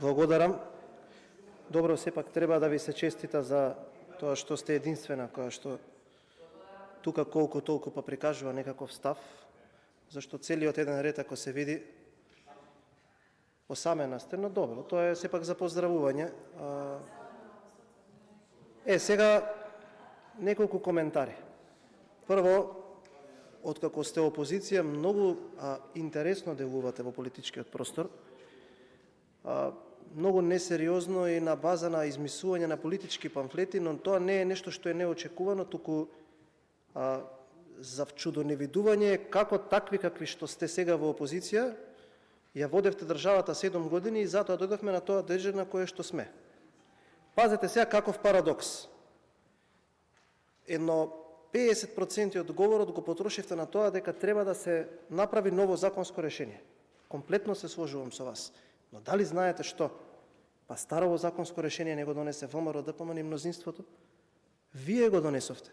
Благодарам. Добро, сепак треба да ви се честита за тоа што сте единствена која што тука колку толку па прикажува некаков став, зашто целиот еден ред ако се види осамена сте, но добро, тоа е сепак за поздравување. Сега неколку коментари. Прво, откако сте опозиција, многу интересно делувате во политичкиот простор. Многу несериозно и на база на измислување на политички памфлети, но тоа не е нешто што е неочекувано, туку за вчудоневидување како такви какви што сте сега во опозиција, ја водевте државата 7 години и затоа дојдовме на тоа држа на кое што сме. Пазете сега каков парадокс. Едно 50% од говорот го потрошивте на тоа дека треба да се направи ново законско решение. Комплетно се сложувам со вас. Но дали знаете што? Па старово законско решение не го донесе ВМРО, ДПМН и мнозинството. Вие го донесовте.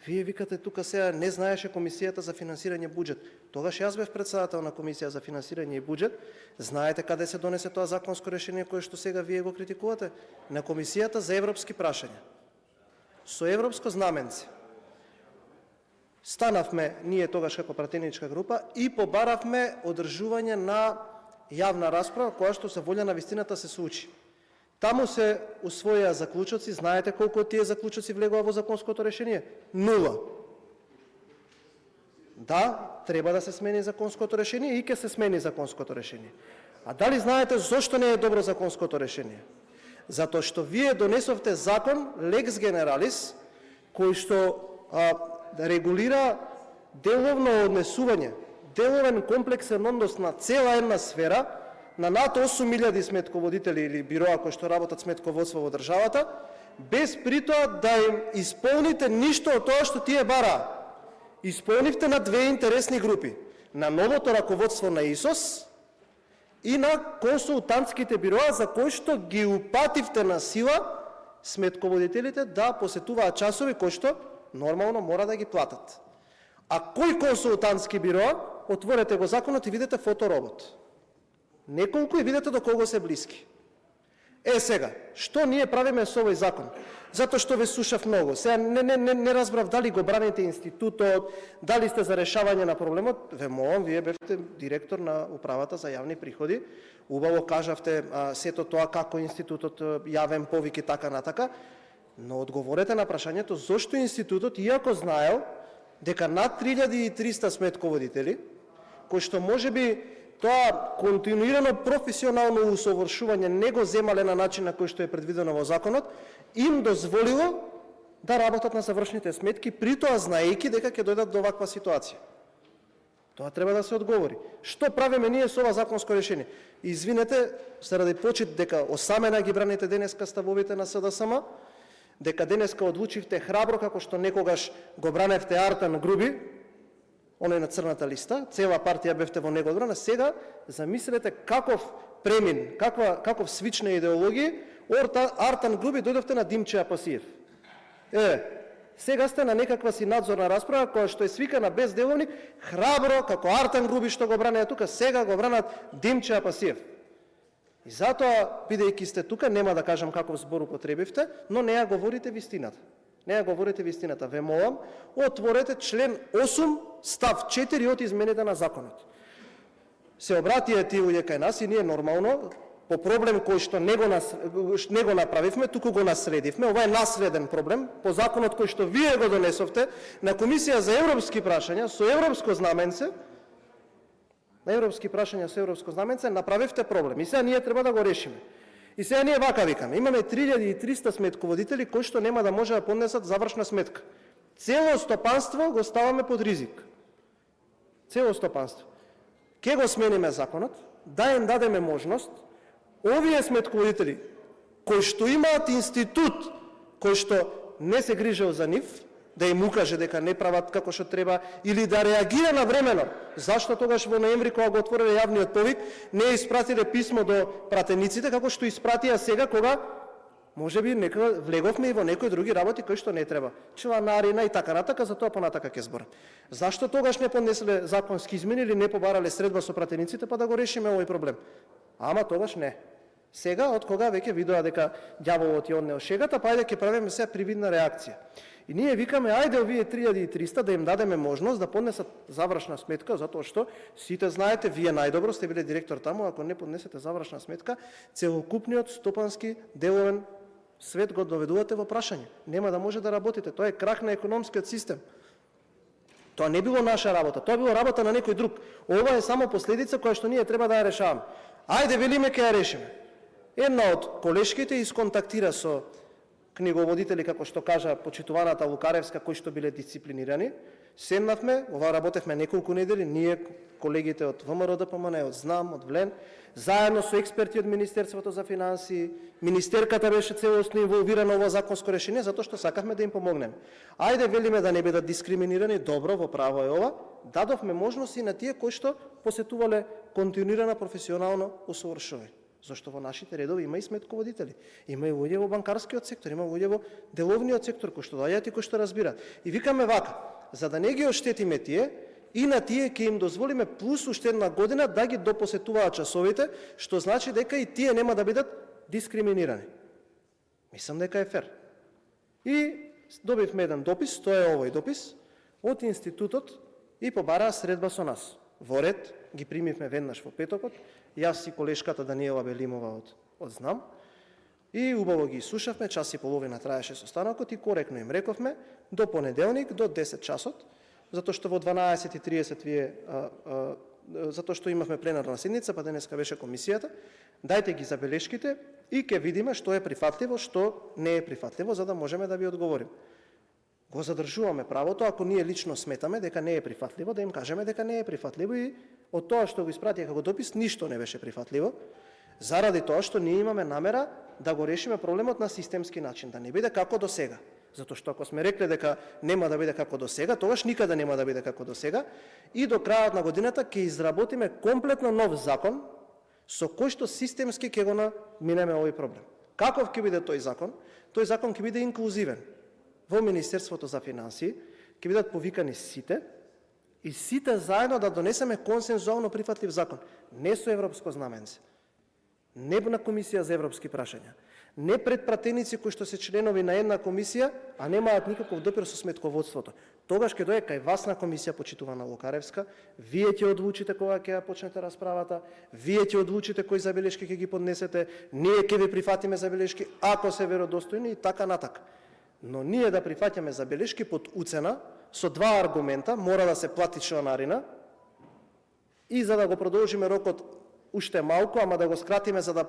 Вие викате тука сега не знаеше Комисијата за финансирање буџет. Тогаш јас бев председател на Комисија за финансирање и буџет. Знаете каде се донесе тоа законско решение кое што сега вие го критикувате? На Комисијата за европски прашања. Со европско знаменце. Станавме ние тогаш како пратеничка група и побаравме одржување на јавна расправа која што со волја на вистината се случи. Таму се усвоија заклучоци, знаете колку од тие заклучоци влегува во законското решение? 0. Да, треба да се смени законското решение и ќе се смени законското решение. А дали знаете зошто не е добро законското решение? Затоа што вие донесовте закон Lex Generalis, кој што регулира деловно однесување, деловен комплексен однос на цела една сфера, на над 8.000 сметководители или бироа кои што работат сметководство во државата, без притоа да им исполните ништо од тоа што тие бараа. Исполнивте на две интересни групи. На новото раководство на ИСОС и на консултантските бироа за кои што ги упативте на сила сметководителите да посетуваат часови кои што нормално мора да ги платат. А кој консултантски бироа? Отворете го законот и видите фоторобот. Неколку и видите до кого се блиски. Сега, што ние правиме со овој закон? Затоа што ве слушав многу. Сега не разбрав дали го браните институтот, дали сте за решавање на проблемот. Ве молам, вие бевте директор на управата за јавни приходи. Убаво кажавте сето тоа како институтот јавен повик и така натака. Но одговорете на прашањето зошто институтот, иако знаел дека над 3300 сметководители, кои што можеби тоа континуирано професионално усовршување не го земале на начин на кој што е предвидено во законот, им дозволило да работат на завршните сметки, при тоа знаејќи дека ќе дојдат до ваква ситуација. Тоа треба да се одговори. Што правиме ние со ова законско решение? Извинете, заради почит дека осамена ги браните денеска ставовите на СДСМ, дека денеска одлучивте храбро како што некогаш го браневте Артан Груби, оној на црната листа, цела партија бевте во него одбрана, сега замислете каков премин, каков свич на идеологија, Артан Груби дојдовте на Димче Апасиев. Сега сте на некаква си надзорна расправа која што е свикана без деловник, храбро како Артан Груби што го бранеа тука, сега го бранат Димче Апасиев. И затоа, бидејќи сте тука, нема да кажам каков збор употребивте, но не ја говорите вистината. Не ја говорите вистината. Ве молам, отворете член 8, став 4 од измените на законот. Се обратија тие луѓе кај нас и ние нормално, по проблем кој што не го направивме, туку го наследивме. Ова е наследен проблем, по законот кој што вие го донесовте на Комисија за европски прашања со европско знаменце, на европски прашања со европско знаменце, направивте проблем. И сега ние треба да го решиме. И сега ние вака викаме, имаме 3300 сметководители кои што нема да може да поднесат завршна сметка. Цело стопанство го ставаме под ризик. Цело стопанство. Ке го смениме законот, да им дадеме можност, овие сметководители, кои што имаат институт, кој што не се грижел за нив, да им укаже дека не прават како што треба, или да реагира навремено. Зашто тогаш во ноември, кога го отвориле јавниот повик, не испратиле писмо до пратениците, како што испратија сега, кога можеби влеговме и во некои други работи кои што не треба. Чланарина и така натака, за тоа понатака ќе зборам. Зашто тогаш не поднесле законски измени или не побарале средба со пратениците, па да го решиме овој проблем? Ама тогаш не. Сега, од кога веќе видоа дека ѓаволот ја однел шегата, па ајде ќе правиме сега привидна реакција. И ние викаме, ајде овие 3300 да им дадеме можност да поднесат завршна сметка, затоа што сите знаете, вие најдобро сте биле директор таму, ако не поднесете завршна сметка, целокупниот стопански деловен свет го доведувате во прашање. Нема да може да работите. Тоа е крах на економскиот систем. Тоа не било наша работа, тоа било работа на некој друг. Ова е само последица која што ние треба да ја решаваме. Ајде, велиме, ќе ја решиме. Една од колешките исконтактира со книговодители, како што кажа почитуваната Лукаревска, кои што биле дисциплинирани. Седнавме, ова работевме неколку недели, ние, колегите од ВМРО ДПМН, од ЗНАМ, од ВЛЕН, заедно со експерти од Министерството за финансии, министерката беше целосно инволвирана во законско решение, затоа што сакавме да им помогнеме. Ајде, велиме, да не бидат дискриминирани, добро, во право е ова, дадовме можност и на тие кои што посетувале континуирано професионално усовршување. Зашто во нашите редови има и сметководители, има и луѓе во банкарскиот сектор, има луѓе во деловниот сектор кои што доаѓаат и кои што разбираат. И викаме вака, за да не ги оштетиме тие, и на тие ќе им дозволиме плюс уште една година да ги допосетуваат часовите, што значи дека и тие нема да бидат дискриминирани. Мислам дека е фер. И добивме еден допис, тоа е овој допис, од институтот и побараа средба со нас. Во ред, ги примивме веднаш во петокот, јас и колешката Даниела Белимова од ЗНАМ, и убаво ги слушавме, час и половина траеше состанокот и коректно им рековме до понеделник, до 10 часот, затоа што во 12:30 вие, затоа што имавме пленарна седница, па денеска беше комисијата, дајте ги забелешките и ќе видиме што е прифатливо, што не е прифатливо, за да можеме да ви одговорим. Го задржуваме правото, ако ние лично сметаме дека не е прифатливо, да им кажеме дека не е прифатливо, и од тоа што го испратија како допис ништо не беше прифатливо, заради тоа што ние имаме намера да го решиме проблемот на системски начин, да не биде како до сега. Затоа што ако сме рекле дека нема да биде како до сега, тогаш никаде нема да биде како до сега, и до крајот на годината ќе изработиме комплетно нов закон со кој што системски ќе го наминеме овој проблем. Каков ќе биде тој закон? Тој закон ќе биде инклузивен. Во Министерството за финансии ќе бидат повикани сите и сите заедно да донесеме консензуално прифатлив закон. Не со европско знаменце, не на комисија за европски прашања, не предпратеници кои што се членови на една комисија, а немаат никаков допир со сметководството. Тогаш ќе дое кај вас на комисија, почитувана Лукаревска, вие ќе одлучите кога ќе ја почнете расправата, вие ќе одлучите кои забелешки ќе ги поднесете, ние ќе ви прифатиме забелешки ако се веродостојни и така натака. Но ние да прифаќаме забелешки под уцена, со два аргумента: мора да се плати членарина, и за да го продолжиме рокот уште малку, ама да го скратиме за да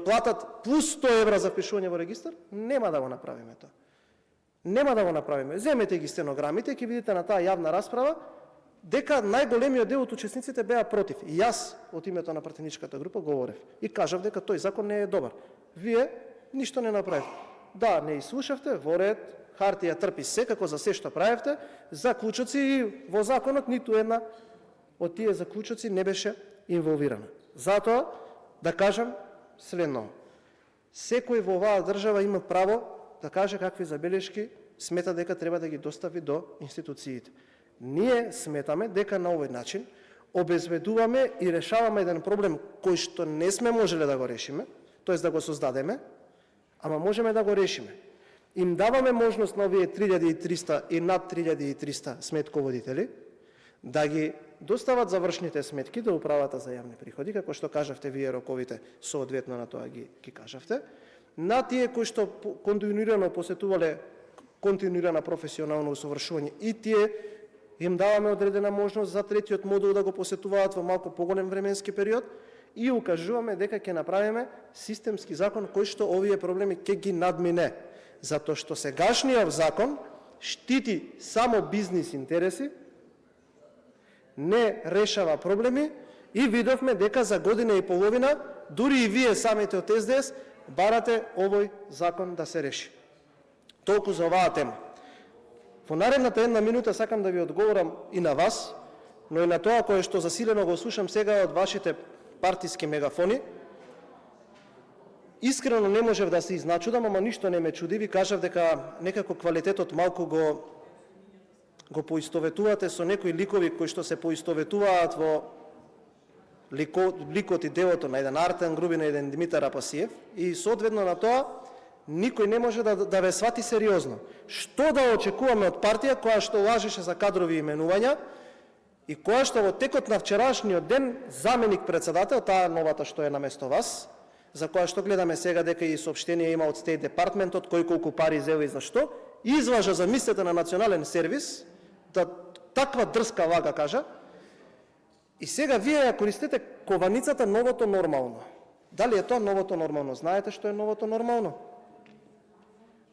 платат плюс 100 евра за впишување во регистар, нема да го направиме тоа. Нема да го направиме. Земете ги стенограмите, ќе видите на таа јавна расправа дека најголемиот дел од учесниците беа против. И јас од името на пратеничката група говорев и кажав дека тој закон не е добар. Вие ништо не направивте. Да, не изслушавте, во ред, хартија трпи секако за се што правевте, заклучоци, и во законот ниту една од тие заклучоци не беше инволвирана. Затоа да кажам следно: секој во оваа држава има право да каже какви забелешки смета дека треба да ги достави до институциите. Ние сметаме дека на овој начин обезбедуваме и решаваме еден проблем кој што не сме можеле да го решиме, тоест да го создадеме, ама можеме да го решиме. Им даваме можност на овие 3300 и над 3300 сметководители да ги достават завршните сметки до управата за јавни приходи, како што кажавте вие, роковите соодветно на тоа ги кажавте, на тие кои што континуирано посетувале континуирано професионално усовршување, и тие им даваме одредена можност за третиот модул да го посетуваат во малку поголем временски период, и укажуваме дека ќе направиме системски закон кој што овие проблеми ќе ги надмине, затоа што сегашниот закон штити само бизнис интереси, не решава проблеми, и видовме дека за година и половина дури и вие самите од СДС барате овој закон да се реши. Толку за оваа тема. Во наредната една минута сакам да ви одговорам и на вас, но и на тоа кое што засилено го слушам сега од вашите партиски мегафони. Искрено не можев да се изначудам, ама ништо не ме чуди. Ви кажав дека некако квалитетот малку го поистоветувате со некои ликови кои што се поистоветуваат во ликот и делото на еден Артем Груби, на еден Димитар Апасиев, и соодветно на тоа никој не може да ве свати сериозно. Што да очекуваме од партија која што лажеше за кадрови именувања и која што во текот на вчерашниот ден заменик председател, таа новата што е наместо вас, за која што гледаме сега дека и соопштение има од Стейт департментот, кој колку пари зел и зашто, изважа за мислите на национален сервис, да таква дрска лага кажа, и сега вие ја користите кованицата новото нормално. Дали е тоа новото нормално? Знаете што е новото нормално?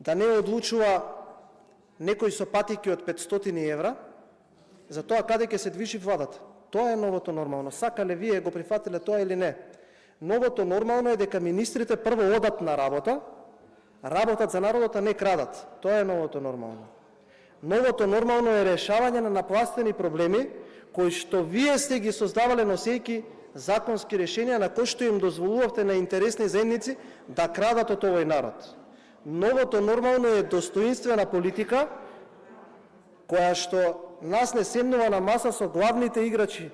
Да не одлучува некој со патики од 500 евра за тоа каде ќе се движи владата. Тоа е новото нормално. Сакале вие го прифатиле тоа или не? Новото нормално е дека министрите прво одат на работа, работат за народот, а не крадат. Тоа е новото нормално. Новото нормално е решавање на напластени проблеми кои што вие сте ги создавале носејки законски решенија на кои што им дозволувавте на интересни заедници да крадат од овој народ. Новото нормално е достоинствена политика која што нас не седнува на маса со главните играчи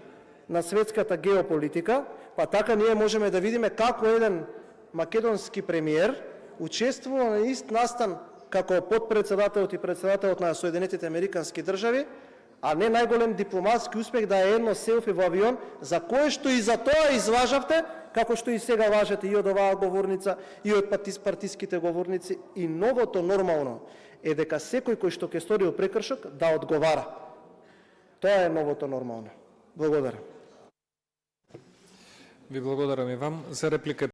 на светската геополитика, па така ние можеме да видиме како еден македонски премиер учествува на ист настан како подпредседателот и председателот на Соединетите Американски држави, а не најголем дипломатски успех да е едно селфи во авион, за кое што и за тоа излажавте, како што и сега лажете и од оваа говорница, и од партиските говорници. И новото нормално е дека секој кој што ќе сторил прекршок да одговара. Тоа е новото нормално. Благодарам. Ви благодарам и вам. За реплика